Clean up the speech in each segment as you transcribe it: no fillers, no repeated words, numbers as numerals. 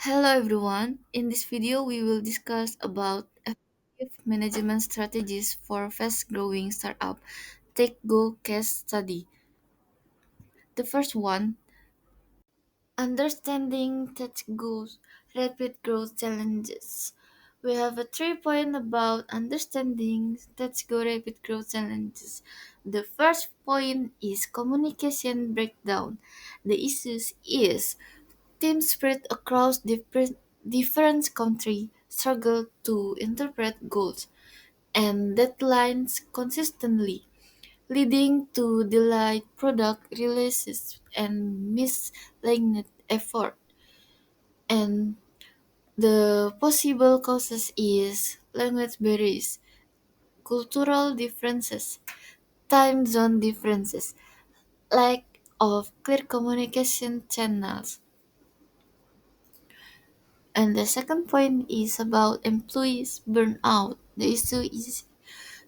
Hello everyone. In this video we will discuss about effective management strategies for fast-growing startup TechGo case study. The first one, understanding TechGo's rapid growth challenges. We have a 3 point about understanding TechGo rapid growth challenges. The first point is communication breakdown. The issues is teams spread across different countries struggle to interpret goals and deadlines consistently, leading to delayed product releases and misaligned effort. And the possible causes is language barriers, cultural differences, time zone differences, lack of clear communication channels. And the second point is about employees burnout. The issue is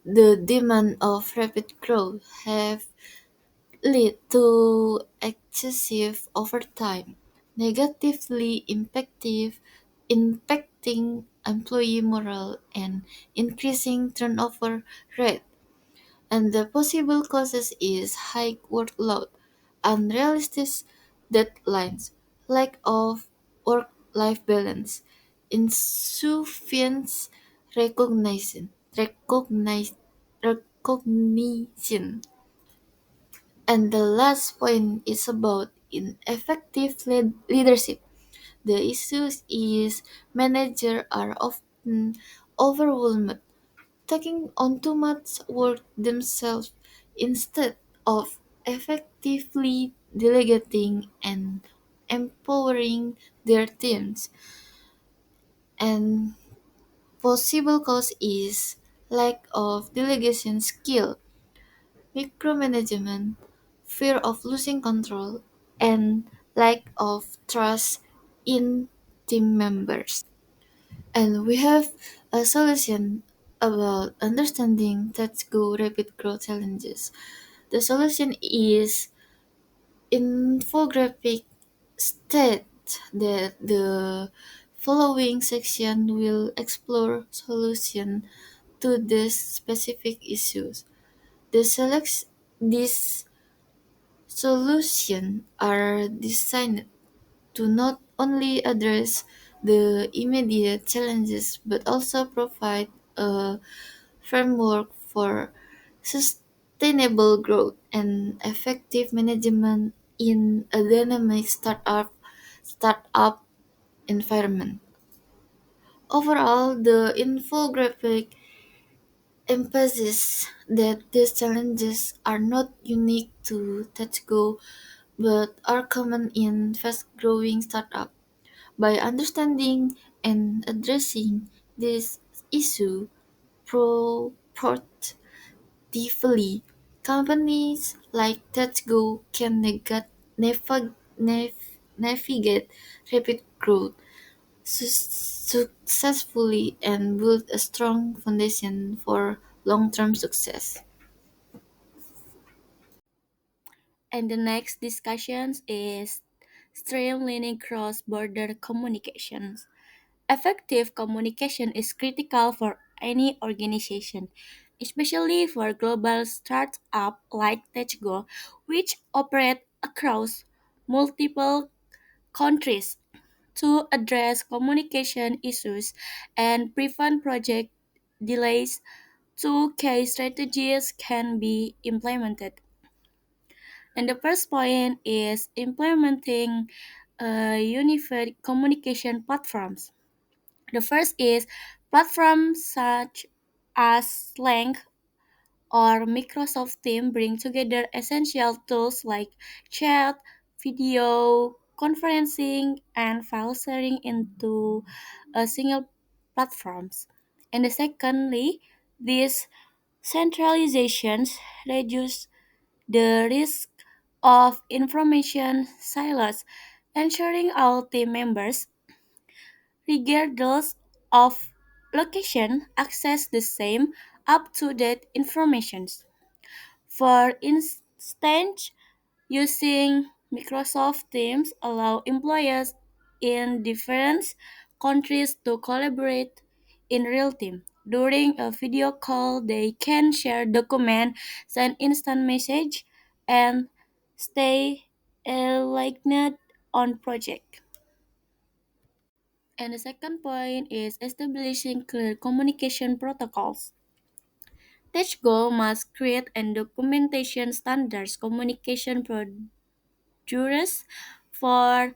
the demand of rapid growth have led to excessive overtime, negatively impacting employee morale and increasing turnover rate. And the possible causes is high workload, unrealistic deadlines, lack of work-life balance, insufficient recognition. And the last point is about ineffective leadership. The issue is managers are often overwhelmed, taking on too much work themselves instead of effectively delegating and empowering their teams. And possible cause is lack of delegation skill, micromanagement, fear of losing control, and lack of trust in team members. And we have a solution about understanding TechGo rapid growth challenges. The solution is infographic state that the following section will explore solution to these specific issues. The select these solutions are designed to not only address the immediate challenges but also provide a framework for sustainable growth and effective management in a dynamic startup environment. Overall, the infographic emphasizes that these challenges are not unique to TechGo but are common in fast-growing startups. By understanding and addressing this issue proactively, companies like TechGo can navigate rapid growth successfully and build a strong foundation for long-term success. And the next discussions is streamlining cross-border communications. Effective communication is critical for any organization, especially for global startups like TechGo, which operate across multiple countries. To address communication issues and prevent project delays, two key strategies can be implemented. And the first point is implementing unified communication platforms. The first is platforms such as Slack or Microsoft Teams bring together essential tools like chat, video, conferencing, and file sharing into a single platforms. And secondly, these centralizations reduce the risk of information silos, ensuring all team members regardless of location, access the same up-to-date information. For instance, using Microsoft Teams allow employees in different countries to collaborate in real time. During a video call, they can share document, send instant message, and stay aligned on project. And the second point is establishing clear communication protocols. TechGo must create and documentation standards communication procedures for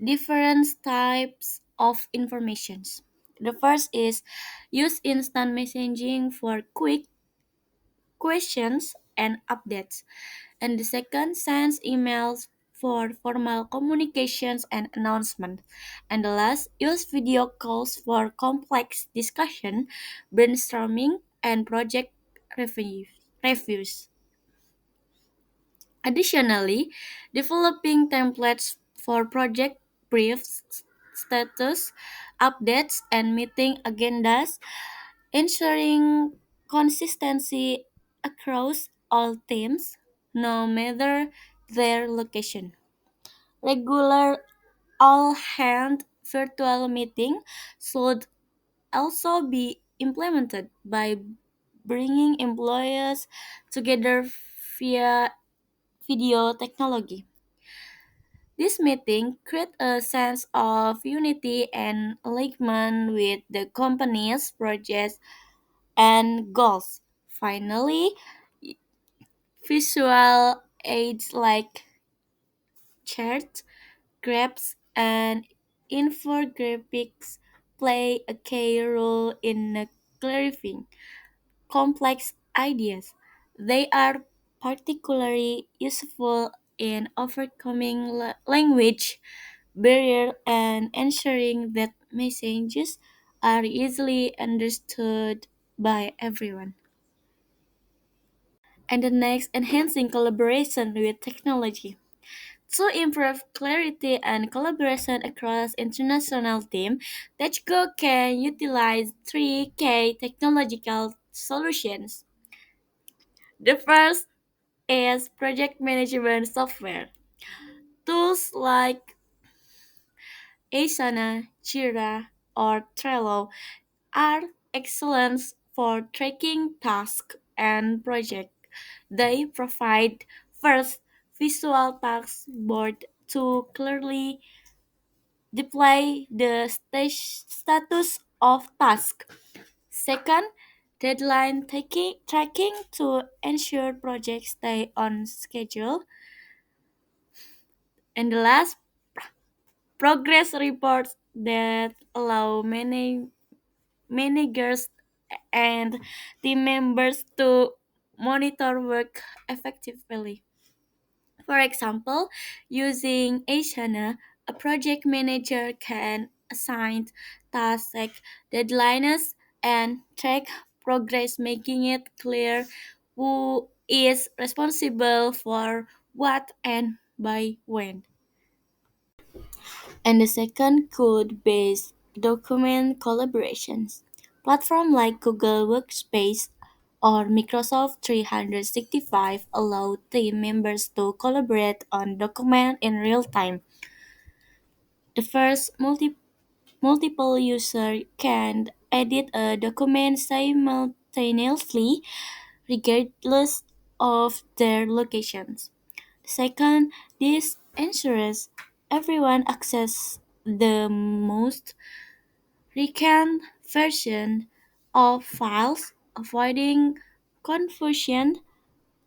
different types of informations. The first is use instant messaging for quick questions and updates. And the second, sends emails for formal communications and announcement. And the last, use video calls for complex discussion, brainstorming, and project reviews. Additionally, developing templates for project briefs, status updates, and meeting agendas, ensuring consistency across all teams, no matter their location. Regular all hand virtual meeting should also be implemented by bringing employees together via video technology. This meeting creates a sense of unity and alignment with the company's projects and goals. Finally, visual aids like charts, graphs, and infographics play a key role in clarifying complex ideas. They are particularly useful in overcoming language barrier and ensuring that messages are easily understood by everyone. And the next, enhancing collaboration with technology. To improve clarity and collaboration across international teams, TechGo can utilize three key technological solutions. The first is project management software. Tools like Asana, Jira, or Trello are excellent for tracking tasks and projects. They provide first visual task board to clearly display the status of task. Second, deadline tracking to ensure projects stay on schedule. And the last, progress reports that allow managers and team members to monitor work effectively. For example, using Asana, a project manager can assign tasks, like deadlines, and track progress, making it clear who is responsible for what and by when. And the second code based document collaborations. Platforms like Google Workspace or Microsoft 365 allow team members to collaborate on documents in real time. The first, multiple users can edit a document simultaneously regardless of their locations. Second, this ensures everyone access the most recent version of files, avoiding confusion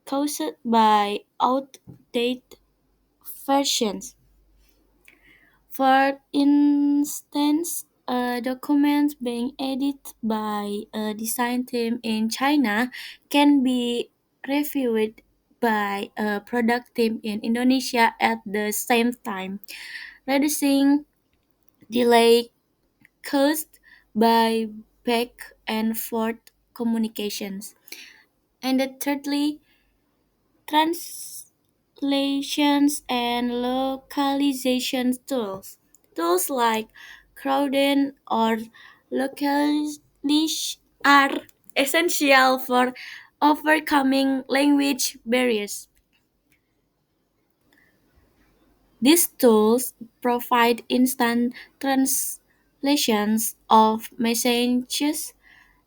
caused by outdated versions. For instance, a document being edited by a design team in China can be reviewed by a product team in Indonesia at the same time, reducing delay caused by back and forth communications. And thirdly, translations and localization tools. Tools like Crowden or Localish are essential for overcoming language barriers. These tools provide instant translations of messages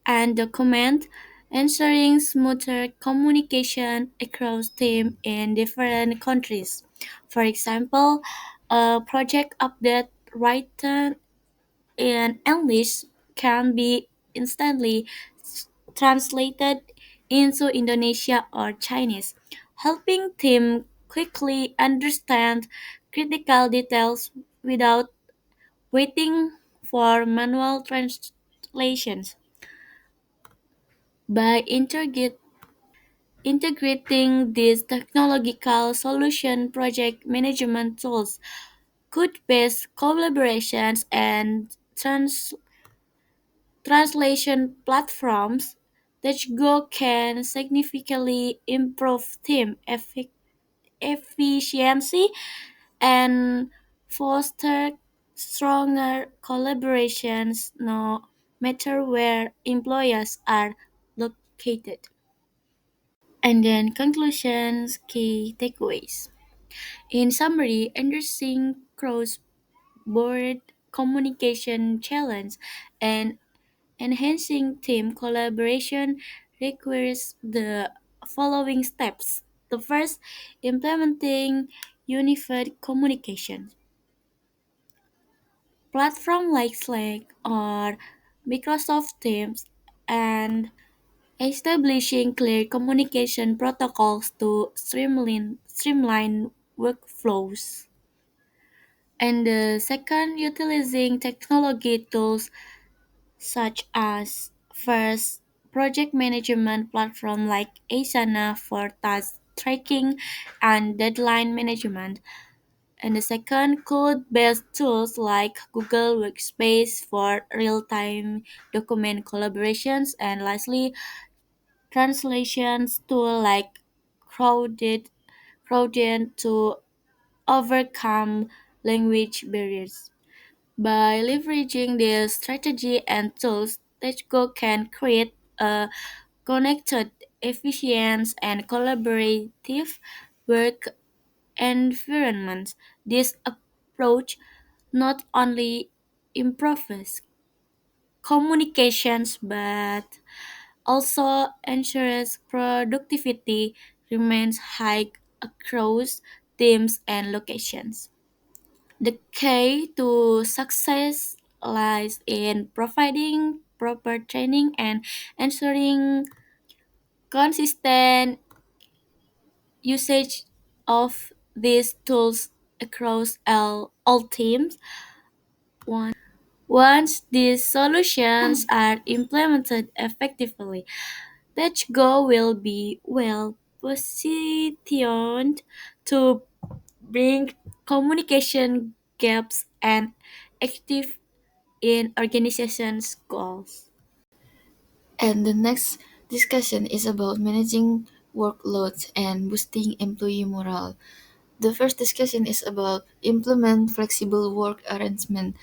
and documents, ensuring smoother communication across teams in different countries. For example, a project update written in English can be instantly translated into Indonesia or Chinese, helping team quickly understand critical details without waiting for manual translations. By integrating these technological solution, project management tools could base collaborations and translation platforms. TechGo can significantly improve team efficiency and foster stronger collaborations no matter where employees are located. And then conclusions, key takeaways. In summary, addressing cross-border communication challenge and enhancing team collaboration requires the following steps. The first, implementing unified communication. Platforms like Slack or Microsoft Teams and establishing clear communication protocols to streamline workflows. And the second, utilizing technology tools such as first project management platform like Asana for task tracking and deadline management. And the second, code-based tools like Google Workspace for real-time document collaborations. And lastly, translations tool like crowded to overcome language barriers. By leveraging these strategy and tools, TechGo can create a connected, efficient, and collaborative work environment. This approach not only improves communications but also ensures productivity remains high across teams and locations. The key to success lies in providing proper training and ensuring consistent usage of these tools across all teams. Once these solutions are implemented effectively, TechGo will be well positioned to bring communication gaps and active in organizations' goals. And the next discussion is about managing workloads and boosting employee morale. The first discussion is about implement flexible work arrangement.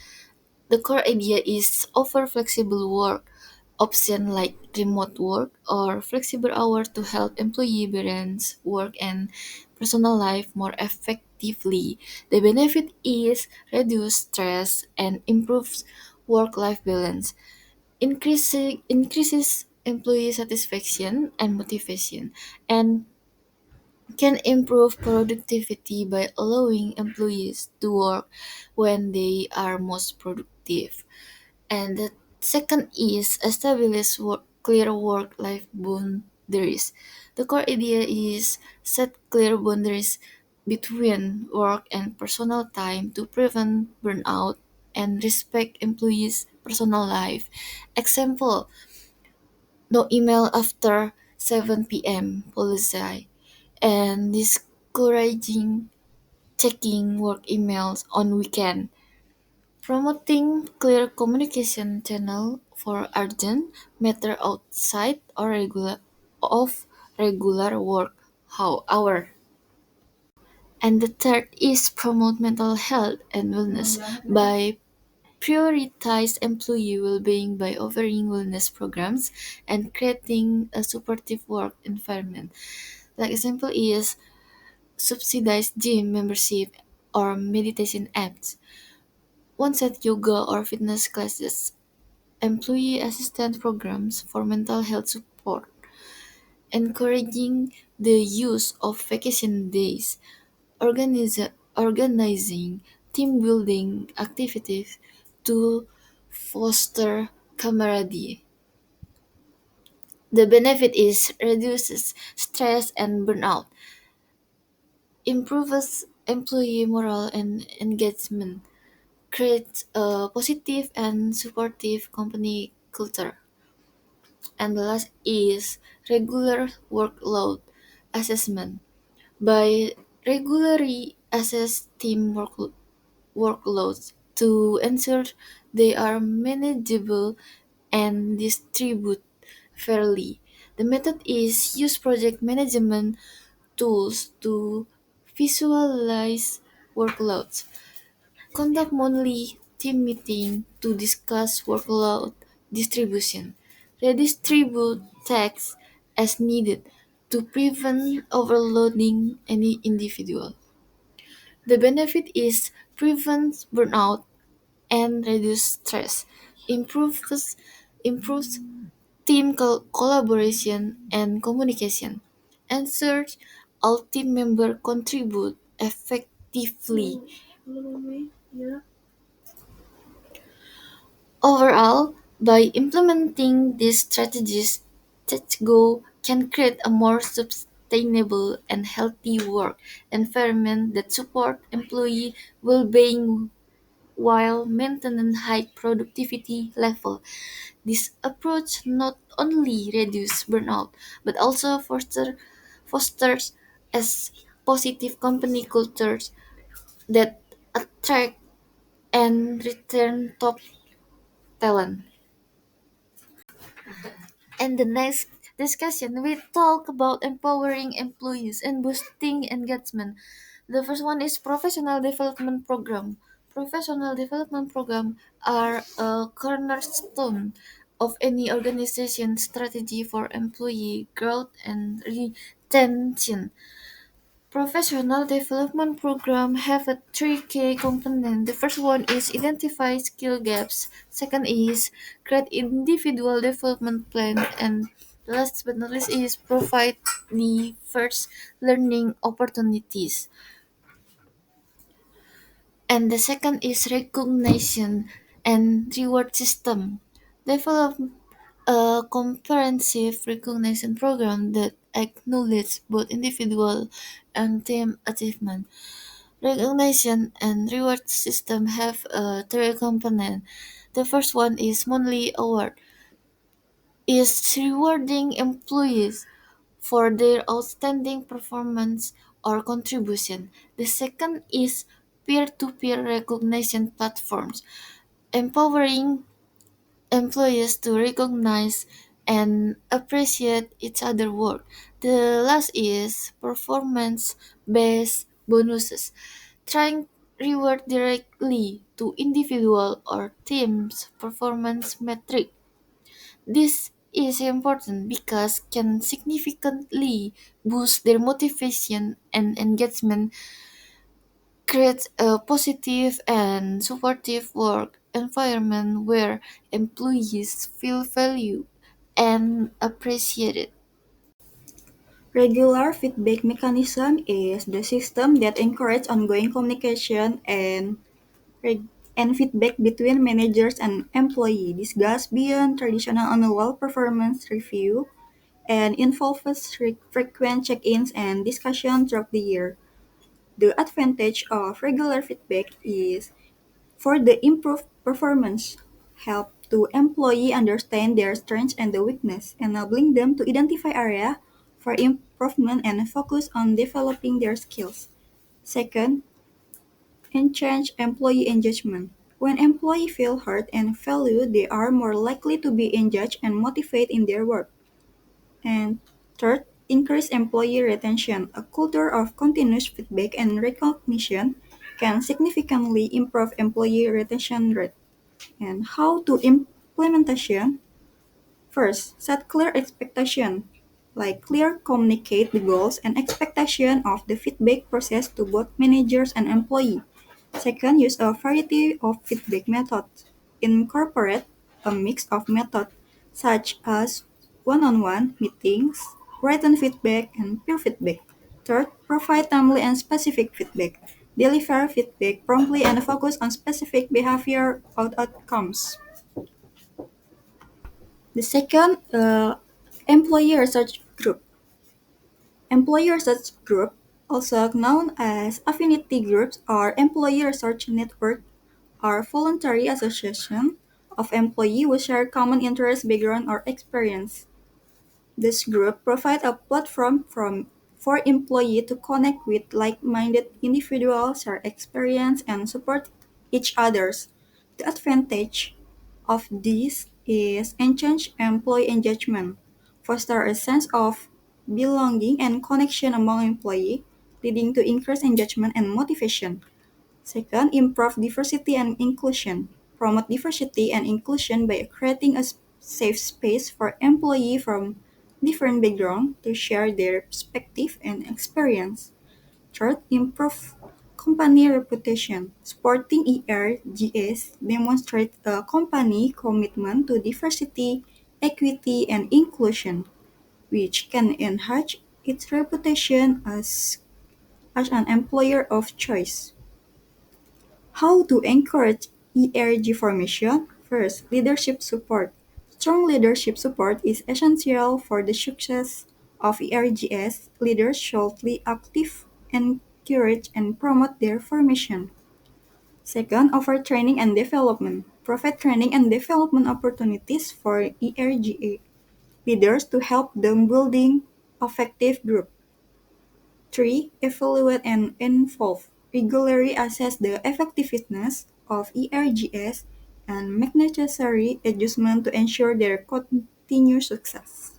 The core idea is offer flexible work option like remote work or flexible hour to help employee balance work and personal life more effectively. The benefit is reduce stress and improves work-life balance, increases employee satisfaction and motivation, and can improve productivity by allowing employees to work when they are most productive. And the second is establish clear work-life boundaries. The core idea is set clear boundaries between work and personal time to prevent burnout and respect employees' personal life. Example, no email after 7 p.m. policy and discouraging checking work emails on weekend. Promoting clear communication channel for urgent matter outside or regular work hour. And the third is promote mental health and wellness by prioritize employee well-being by offering wellness programs and creating a supportive work environment. Like example is subsidized gym membership or meditation apps, one-set yoga or fitness classes, employee assistance programs for mental health support, encouraging the use of vacation days, organizing team building activities to foster camaraderie. The benefit is reduces stress and burnout, improves employee morale and engagement, creates a positive and supportive company culture. And the last is regular workload assessment. By regularly assess team workloads to ensure they are manageable and distribute fairly. The method is use project management tools to visualize workloads, conduct monthly team meeting to discuss workload distribution, redistribute tasks as needed to prevent overloading any individual. The benefit is prevents burnout and reduce stress, improves team collaboration and communication, ensures all team members contribute effectively. Overall, by implementing these strategies, TechGo can create a more sustainable and healthy work environment that support employee well-being while maintaining high productivity level. This approach not only reduces burnout but also fosters as positive company cultures that attract and return top talent. And the next discussion, we talk about empowering employees and boosting engagement. The first one is professional development program. Professional development program are a cornerstone of any organization strategy for employee growth and retention. Professional development program have a three key component. The first one is identify skill gaps. Second is create individual development plan, and last but not least is provide the first learning opportunities. And the second is recognition and reward system. Develop a comprehensive recognition program that acknowledges both individual and team achievement. Recognition and reward system have a three component. The first one is monthly award, is rewarding employees for their outstanding performance or contribution. The second is peer-to-peer recognition platforms, empowering employees to recognize and appreciate each other's work. The last is performance-based bonuses, trying reward directly to individual or teams performance metric. This is important because can significantly boost their motivation and engagement, create a positive and supportive work environment where employees feel valued and appreciated. Regular feedback mechanism is the system that encourages ongoing communication and feedback between managers and employees. This goes beyond traditional annual performance review and involves frequent check-ins and discussion throughout the year. The advantage of regular feedback is for the improved performance, help to employee understand their strengths and the weakness, enabling them to identify area for improvement and focus on developing their skills. Second, enhance employee engagement. When employees feel heard and valued, they are more likely to be engaged and motivated in their work. And third, increase employee retention. A culture of continuous feedback and recognition can significantly improve employee retention rate. And how to implementation? First, set clear expectation, like clear communicate the goals and expectation of the feedback process to both managers and employee. Second, use a variety of feedback methods. Incorporate a mix of methods such as one-on-one meetings, written feedback, and peer feedback. Third, provide timely and specific feedback. Deliver feedback promptly and focus on specific behavior outcomes. The second, employee research group. Employee research group, also known as affinity groups or employee research network, are voluntary association of employees who share common interests, background, or experience. This group provides a platform for employees to connect with like-minded individuals, share experience, and support each others. The advantage of this is enhance employee engagement, foster a sense of belonging and connection among employees, leading to increased engagement and motivation. Second, improve diversity and inclusion. Promote diversity and inclusion by creating a safe space for employees from different backgrounds to share their perspective and experience. Third, improve company reputation. Supporting ERGS demonstrates a company commitment to diversity, equity, and inclusion, which can enhance its reputation as an employer of choice. How to encourage ERG formation? First, leadership support. Strong leadership support is essential for the success of ERGS. Leaders should be active, encourage, and promote their formation. Second, offer training and development. Provide training and development opportunities for ERGA leaders to help them building effective group. 3. Evaluate and involve. Regularly assess the effectiveness of ERGS and make necessary adjustment to ensure their continued success.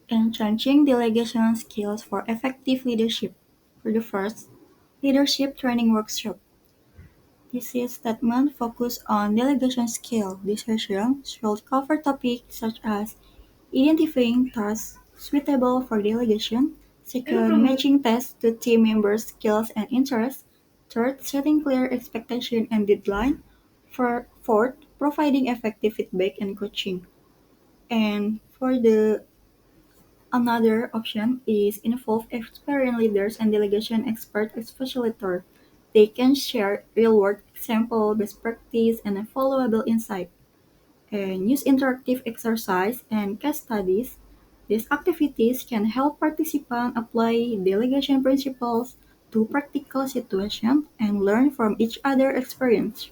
Entrenching delegation skills for effective leadership. For the first, leadership training workshop. This is statement focused on delegation skill. This session should cover topics such as identifying tasks suitable for delegation. Second, matching tasks to team members' skills and interests. Third, setting clear expectation and deadline. Fourth, providing effective feedback and coaching. And for the another option is involve experienced leaders and delegation expert facilitator. They can share real-world example, best practice, and followable insight and use interactive exercise and case studies. These activities can help participants apply delegation principles to practical situations and learn from each other's experience.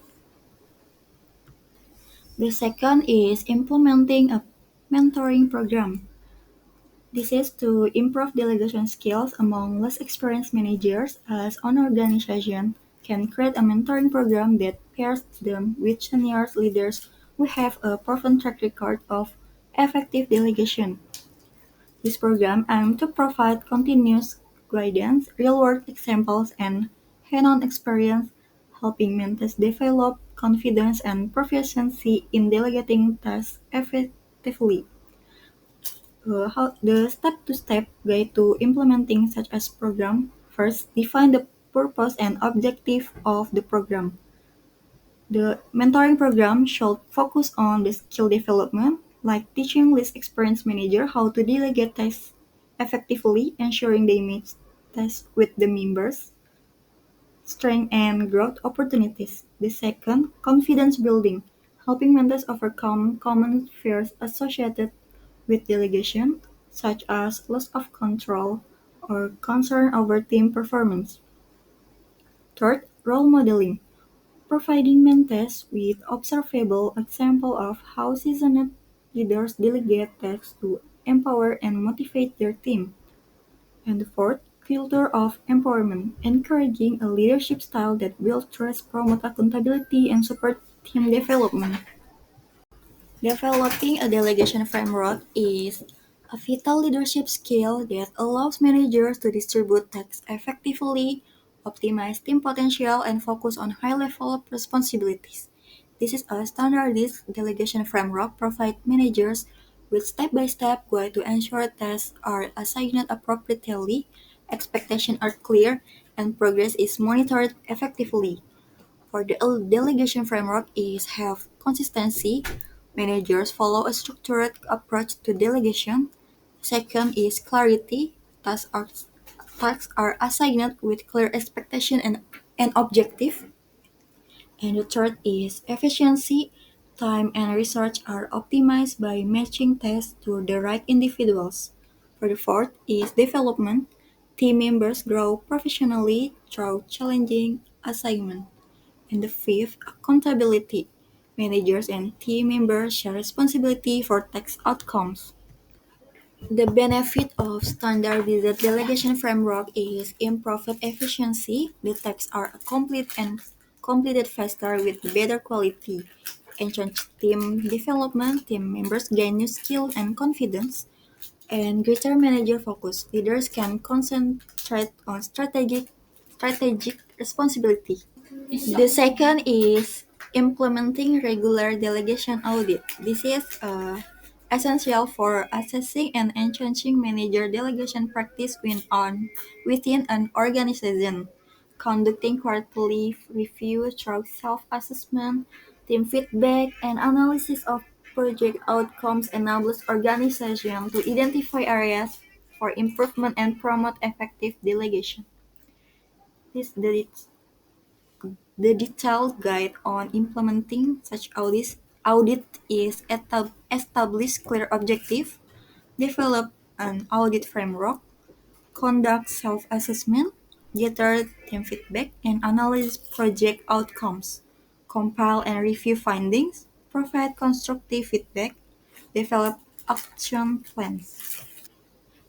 The second is implementing a mentoring program. This is to improve delegation skills among less experienced managers as an organization can create a mentoring program that pairs them with senior leaders who have a proven track record of effective delegation. This program aims to provide continuous guidance, real-world examples, and hands-on experience, helping mentors develop confidence and proficiency in delegating tasks effectively. The step-to-step guide to implementing such as program. First, define the purpose and objective of the program. The mentoring program should focus on the skill development, like teaching less experienced manager how to delegate tasks effectively, ensuring they meet tasks with the members, strength and growth opportunities. The second, confidence building, helping mentors overcome common fears associated with delegation, such as loss of control or concern over team performance. Third, role modeling, providing mentors with observable example of how seasoned leaders delegate tasks to empower and motivate their team. And the fourth, culture of empowerment, encouraging a leadership style that builds trust, promote accountability, and support team development. Developing a delegation framework is a vital leadership skill that allows managers to distribute tasks effectively, optimize team potential, and focus on high-level responsibilities. This is a standardized delegation framework provides managers with step-by-step guide to ensure tasks are assigned appropriately, expectations are clear, and progress is monitored effectively. For the delegation framework is have consistency. Managers follow a structured approach to delegation. Second is clarity. Tasks are assigned with clear expectation and objective. And the third is efficiency. Time and research are optimized by matching tasks to the right individuals. For the fourth is development. Team members grow professionally through challenging assignment. And the fifth, accountability. Managers and team members share responsibility for task outcomes. The benefit of standardized delegation framework is improved efficiency. The tasks are completed faster with better quality. Enhanced team development, team members gain new skills and confidence, and greater manager focus. Leaders can concentrate on strategic responsibility. The second is implementing regular delegation audit. This is essential for assessing and enhancing manager delegation practice within an organization. Conducting quarterly review through self-assessment, team feedback, and analysis of project outcomes enables organizations to identify areas for improvement and promote effective delegation. The detailed guide on implementing such audit is establish clear objective, develop an audit framework, conduct self-assessment, gather team feedback, and analyze project outcomes, compile and review findings, provide constructive feedback, develop action plans.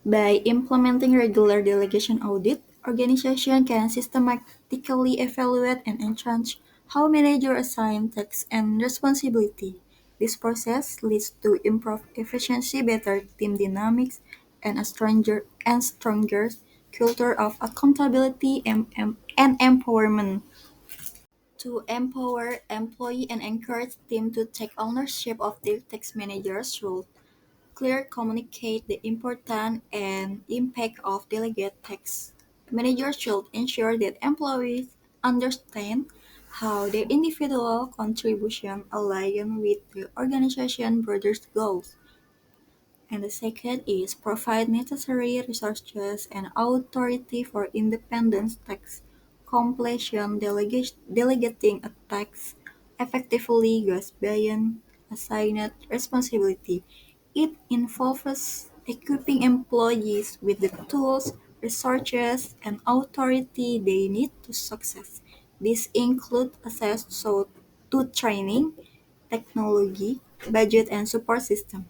By implementing regular delegation audit, organizations can systematically evaluate and entrench how managers assign tasks and responsibility. This process leads to improved efficiency, better team dynamics, and a stronger culture of accountability and empowerment. To empower employee and encourage team to take ownership of their task managers' role, clear communicate the importance and impact of delegate tasks. Managers should ensure that employees understand how their individual contribution align with the organization broader goals. And the second is provide necessary resources and authority for independent tax completion. Delegating a tax effectively goes beyond assigned responsibility. It involves equipping employees with the tools, resources, and authority they need to success. This includes access to training, technology, budget, and support system.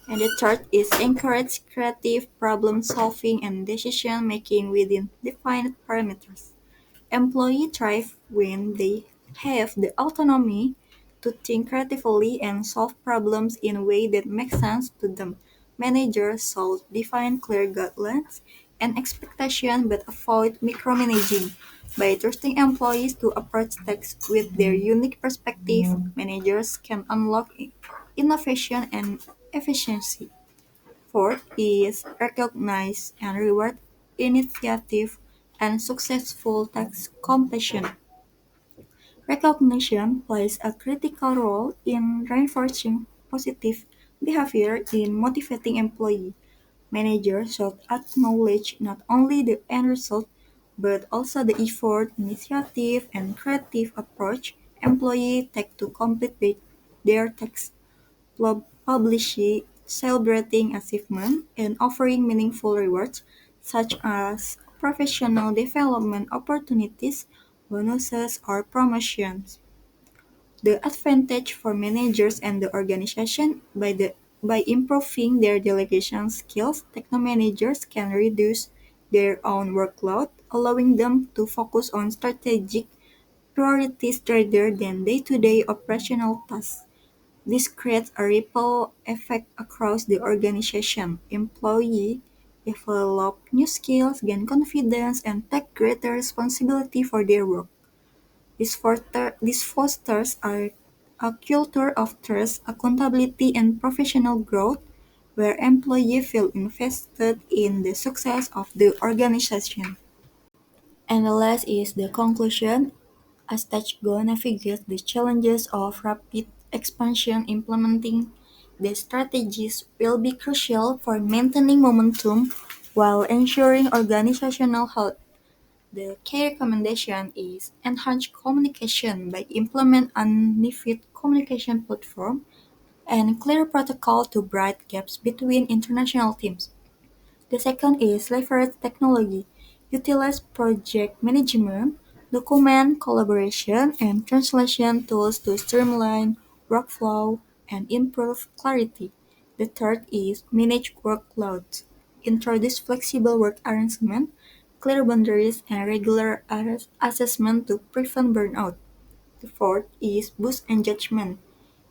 And the third is encourage creative problem solving and decision making within defined parameters. Employees thrive when they have the autonomy to think creatively and solve problems in a way that makes sense to them. Managers should define clear guidelines and expectations but avoid micromanaging. By trusting employees to approach tasks with their unique perspective, managers can unlock innovation and efficiency. Fourth is recognize and reward initiative and successful task completion. Recognition plays a critical role in reinforcing positive behavior in motivating employees. Managers should acknowledge not only the end result but also the effort, initiative, and creative approach employees take to complete their tasks. Publishing, celebrating achievement, and offering meaningful rewards such as professional development opportunities, bonuses, or promotions. The advantage for managers and the organization by improving their delegation skills, techno managers can reduce their own workload, allowing them to focus on strategic priorities rather than day-to-day operational tasks. This creates a ripple effect across the organization. Employees develop new skills, gain confidence, and take greater responsibility for their work. This fosters a culture of trust, accountability, and professional growth, where employees feel invested in the success of the organization. And the last is the conclusion. As TechGo navigates the challenges of rapid expansion, implementing the strategies will be crucial for maintaining momentum while ensuring organizational health. The key recommendation is enhance communication by implement unified communication platform and clear protocol to bridge gaps between international teams. The second is leverage technology. Utilize project management, document collaboration, and translation tools to streamline workflow and improve clarity. The third is manage workloads. Introduce flexible work arrangement, clear boundaries, and regular assessment to prevent burnout. The fourth is boost engagement.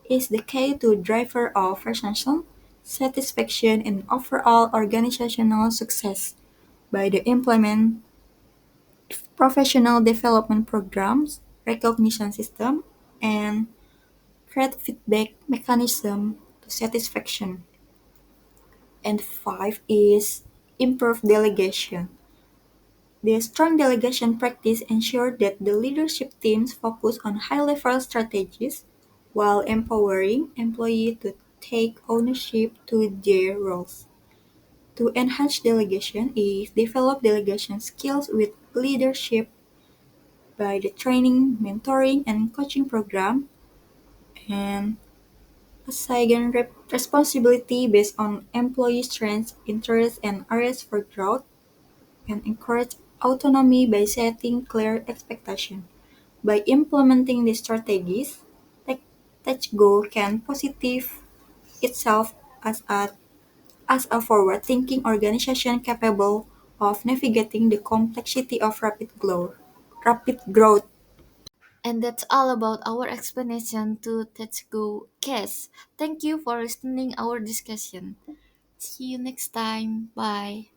Is the key to driver of recognition, satisfaction, and overall organizational success by the implement professional development programs, recognition system, and create feedback mechanism to satisfaction. And five is improve delegation. The strong delegation practice ensures that the leadership teams focus on high-level strategies while empowering employees to take ownership to their roles. To enhance delegation is develop delegation skills with leadership by the training, mentoring, and coaching program, and assign responsibility based on employee strengths, interests, and areas for growth, and encourage autonomy by setting clear expectations. By implementing these strategies, Tech TechGo can positive itself as a forward-thinking organization capable of navigating the complexity of rapid growth. And that's all about our explanation to TechGo case. Thank you for listening our discussion. See you next time. Bye.